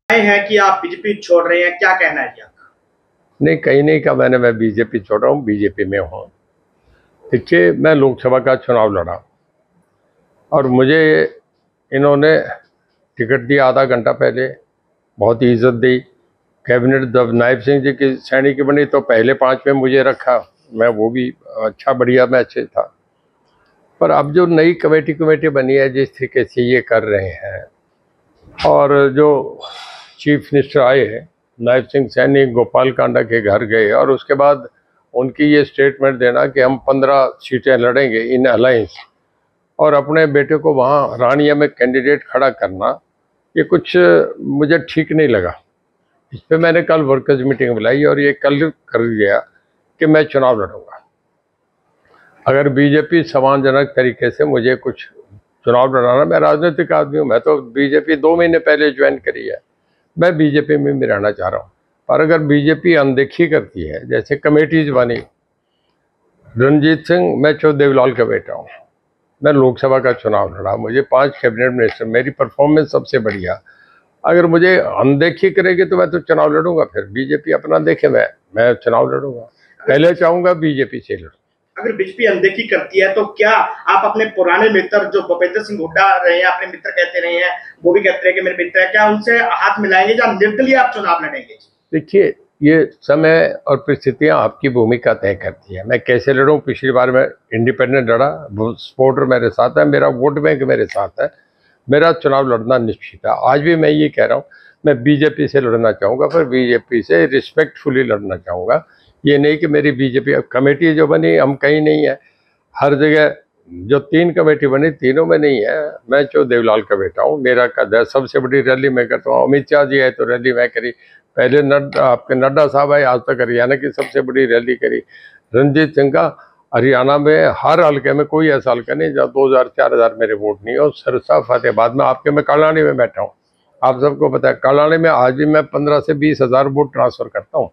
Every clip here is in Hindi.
हैं कि आप बीजेपी छोड़ रहे हैं, क्या कहना है जी आपका? नहीं, कहीं नहीं कहा मैंने मैं बीजेपी छोड़ रहा हूँ, बीजेपी में हूँ। देखिए, मैं लोकसभा का चुनाव लड़ा और मुझे इन्होंने टिकट दिया आधा घंटा पहले, बहुत ही इज्जत दी। कैबिनेट जब नायब सिंह जी की श्रेणी की बनी तो पहले 5 में मुझे रखा, मैं वो भी अच्छा बढ़िया मैं अच्छे था। पर अब जो नई कमेटी बनी है, जिस तरीके से ये कर रहे हैं, और जो चीफ मिनिस्टर आए हैं नायब सिंह सैनी गोपाल कांडा के घर गए और उसके बाद उनकी ये स्टेटमेंट देना कि हम 15 सीटें लड़ेंगे इन अलायंस, और अपने बेटे को वहाँ रानिया में कैंडिडेट खड़ा करना, ये कुछ मुझे ठीक नहीं लगा। इस पर मैंने कल वर्कर्स मीटिंग बुलाई और ये कल कर दिया कि मैं चुनाव लड़ूंगा। अगर बीजेपी सम्मानजनक तरीके से मुझे कुछ चुनाव लड़ाना, मैं राजनीतिक आदमी हूँ, मैं तो बीजेपी 2 महीने पहले ज्वाइन करी है, मैं बीजेपी में भी रहना चाह रहा हूँ। पर अगर बीजेपी अनदेखी करती है, जैसे कमेटीज बनी, रणजीत सिंह, मैं देवलाल का बेटा हूँ, मैं लोकसभा का चुनाव लड़ा, मुझे 5 कैबिनेट मिनिस्टर, मेरी परफॉर्मेंस सबसे बढ़िया। अगर मुझे अनदेखी करेगी तो मैं तो चुनाव लड़ूंगा, फिर बीजेपी अपना देखे, मैं चुनाव लड़ूंगा। पहले चाहूंगा बीजेपी से लड़ूं। अगर बीजेपी अनदेखी करती है तो क्या आप अपने पुराने मित्र जो भूपेंद्र सिंह हुड्डा रहे हैं, अपने मित्र कहते रहे हैं, वो भी कहते रहे कि मेरे मित्र है, क्या उनसे हाथ मिलाएंगे या निर्दलीय आप चुनाव लड़ेंगे? देखिए, ये समय और परिस्थितियां आपकी भूमिका तय करती है। मैं कैसे लड़ूं, पिछली बार मैं इंडिपेंडेंट लड़ा, सपोर्टर मेरे साथ है, मेरा वोट बैंक मेरे साथ है, मेरा चुनाव लड़ना निश्चित है। आज भी मैं ये कह रहा हूँ, मैं बीजेपी से लड़ना चाहूँगा, पर बीजेपी से रिस्पेक्टफुली लड़ना चाहूँगा। ये नहीं कि मेरी बीजेपी कमेटी जो बनी, हम कहीं नहीं है, हर जगह जो 3 कमेटी बनी, तीनों में नहीं है। मैं देवलाल का बेटा हूँ, मेरा कद है, सबसे बड़ी रैली मैं करता हूँ। अमित शाह जी आए तो रैली मैं करी, पहले आपके नड्डा साहब आए, आज तक हरियाणा की सबसे बड़ी रैली करी। रणजीत सिंह का हरियाणा में हर हल्के में कोई ऐसा हल्का नहीं जहाँ 2000-4000 मेरे वोट नहीं हो। सरसा फतेहाबाद में, आपके मैं कालानी में बैठा हूँ, आप सबको पता है, कालानी में आज भी मैं 15 से 20 हज़ार वोट ट्रांसफर करता हूँ।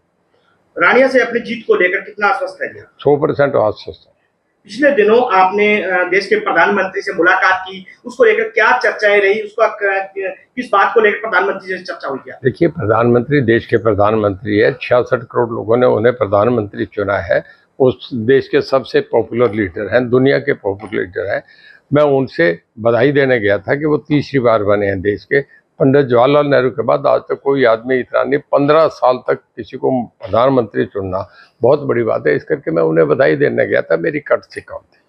रानिया से अपनी जीत को लेकर कितना आश्वस्त है? 100% आश्वस्त है। पिछले दिनों आपने देश के प्रधानमंत्री से मुलाकात की, उसको लेकर क्या चर्चाएं रही, उसका किस बात को लेकर प्रधानमंत्री से चर्चा हुई? क्या देखिए, प्रधानमंत्री देश के प्रधानमंत्री है, 66 करोड़ लोगों ने उन्हें प्रधानमंत्री चुना है, उस देश के सबसे पॉपुलर लीडर हैं, दुनिया के पॉपुलर लीडर हैं। मैं उनसे बधाई देने गया था कि वो तीसरी बार बने हैं देश के। पंडित जवाहरलाल नेहरू के बाद आज तक कोई आदमी इतना नहीं, 15 साल तक किसी को प्रधानमंत्री चुनना बहुत बड़ी बात है। इस करके मैं उन्हें बधाई देने गया था, मेरी कट से काम थी।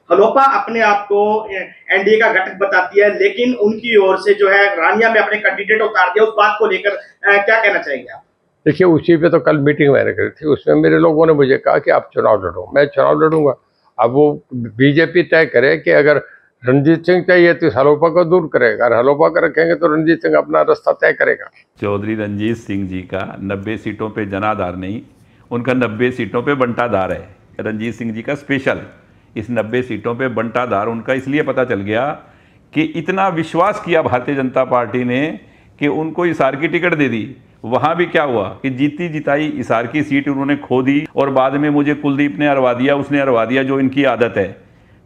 हलोपा अपने आप को एनडीए का घटक बताती है, लेकिन उनकी ओर से जो है रानिया में अपने कैंडिडेट उतार दिया, उस बात को लेकर क्या कहना चाहेंगे आप? देखिए, उसी पे तो कल मीटिंग मैंने करी थी, उसमें मेरे लोगों ने मुझे कहा कि आप चुनाव लड़ो, मैं चुनाव लड़ूंगा। अब वो बीजेपी तय करे कि अगर रणजीत सिंह चाहिए तो हलोपा को दूर करेगा, अगर हलोपा को रखेंगे तो रणजीत सिंह अपना रास्ता तय करेगा। चौधरी रणजीत सिंह जी का 90 सीटों पे जनाधार नहीं, उनका 90 सीटों पे बंटाधार है। रणजीत सिंह जी का स्पेशल इस 90 सीटों पे बंटाधार उनका इसलिए पता चल गया कि इतना विश्वास किया भारतीय जनता पार्टी ने कि उनको हिसार की टिकट दे दी। वहाँ भी क्या हुआ कि जीती जिताई हिसार की सीट उन्होंने खो दी, और बाद में मुझे कुलदीप ने हरवा दिया, उसने हरवा दिया, जो इनकी आदत है।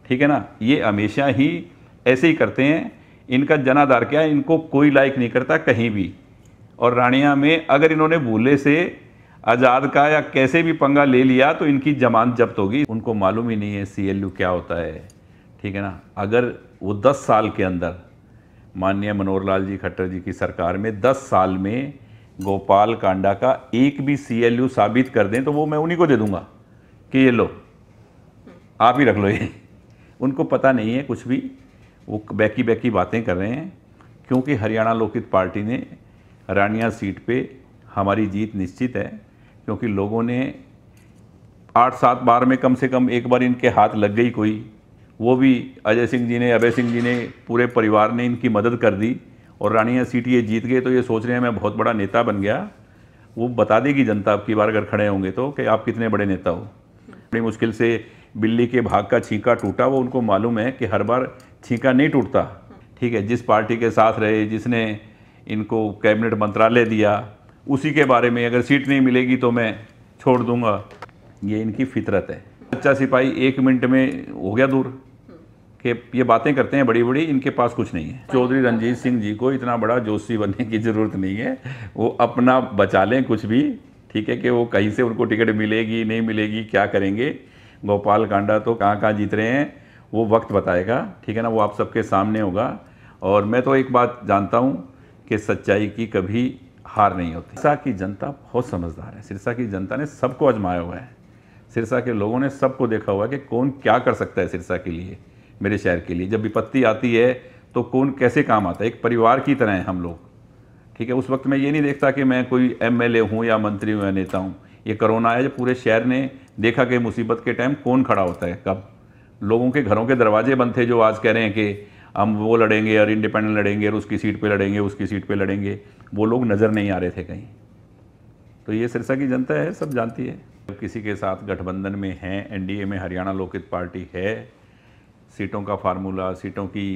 ठीक है ना, ये हमेशा ही ऐसे ही करते हैं। इनका जनाधार क्या है, इनको कोई लाइक नहीं करता कहीं भी। और रानिया में अगर इन्होंने भूले से आज़ाद का या कैसे भी पंगा ले लिया तो इनकी जमानत जब्त होगी। उनको मालूम ही नहीं है CLU क्या होता है। ठीक है ना, अगर वो 10 साल के अंदर माननीय मनोहर लाल जी खट्टर जी की सरकार में 10 साल में गोपाल कांडा का एक भी CLU साबित कर दें तो वो मैं उन्हीं को दे दूंगा कि ये लो, आप ही रख लो ये। उनको पता नहीं है कुछ भी, वो बैकी बातें कर रहे हैं। क्योंकि हरियाणा लोकहित पार्टी ने रानिया सीट पे हमारी जीत निश्चित है, क्योंकि लोगों ने 8-7 बार में कम से कम एक बार इनके हाथ लग गई कोई, वो भी अजय सिंह जी ने, अभय सिंह जी ने, पूरे परिवार ने इनकी मदद कर दी, और रानिया सीट ये जीत गए। तो ये सोच रहे हैं मैं बहुत बड़ा नेता बन गया। वो बता देगी जनता अब की बार अगर खड़े होंगे तो कि आप कितने बड़े नेता हो। बड़ी मुश्किल से बिल्ली के भाग का छींका टूटा, वो उनको मालूम है कि हर बार छींका नहीं टूटता। ठीक है, जिस पार्टी के साथ रहे, जिसने इनको कैबिनेट मंत्रालय दिया, उसी के बारे में अगर सीट नहीं मिलेगी तो मैं छोड़ दूंगा, ये इनकी फितरत है। बच्चा सिपाही 1 मिनट में हो गया दूर कि ये बातें करते हैं बड़ी बड़ी, इनके पास कुछ नहीं है। चौधरी रणजीत सिंह जी को इतना बड़ा जोशी बनने की ज़रूरत नहीं है, वो अपना बचा लें कुछ भी, ठीक है, कि वो कहीं से उनको टिकट मिलेगी नहीं मिलेगी, क्या करेंगे। गोपाल कांडा तो कहाँ कहाँ जीत रहे हैं वो वक्त बताएगा, ठीक है ना, वो आप सबके सामने होगा। और मैं तो एक बात जानता हूँ कि सच्चाई की कभी हार नहीं होती। सिरसा की जनता बहुत समझदार है, सिरसा की जनता ने सबको आजमाया हुआ है, सिरसा के लोगों ने सबको देखा हुआ है कि कौन क्या कर सकता है सिरसा के लिए, मेरे शहर के लिए। जब विपत्ति आती है तो कौन कैसे काम आता है, एक परिवार की तरह हैं हम लोग, ठीक है। उस वक्त मैं ये नहीं देखता कि मैं कोई एमएलए हूँ या मंत्री हूँ या नेता हूँ। ये कोरोना आया जब पूरे शहर ने देखा कि मुसीबत के टाइम कौन खड़ा होता है, कब लोगों के घरों के दरवाजे बंद थे जो आज कह रहे हैं कि हम वो लड़ेंगे और इंडिपेंडेंट लड़ेंगे और उसकी सीट पे लड़ेंगे, उसकी सीट पे लड़ेंगे, वो लोग नज़र नहीं आ रहे थे कहीं। तो ये सिरसा की जनता है, सब जानती है। किसी के साथ गठबंधन में हैं, एनडीए में हरियाणा लोकहित पार्टी है, सीटों का फार्मूला, सीटों की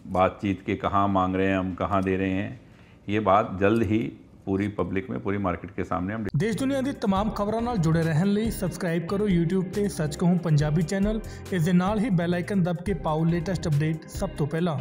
बातचीत के कहाँ मांग रहे हैं हम, कहाँ दे रहे हैं, ये बात जल्द ही पूरी पब्लिक में, पूरी मार्केट के सामने हम। देश दुनिया की तमाम खबरों नाल जुड़े रहने लिए सबसक्राइब करो यूट्यूब ते सच कहूं पंजाबी चैनल। इस दे नाल ही बैल आइकन दब के पाओ लेटेस्ट अपडेट सब तो पहला।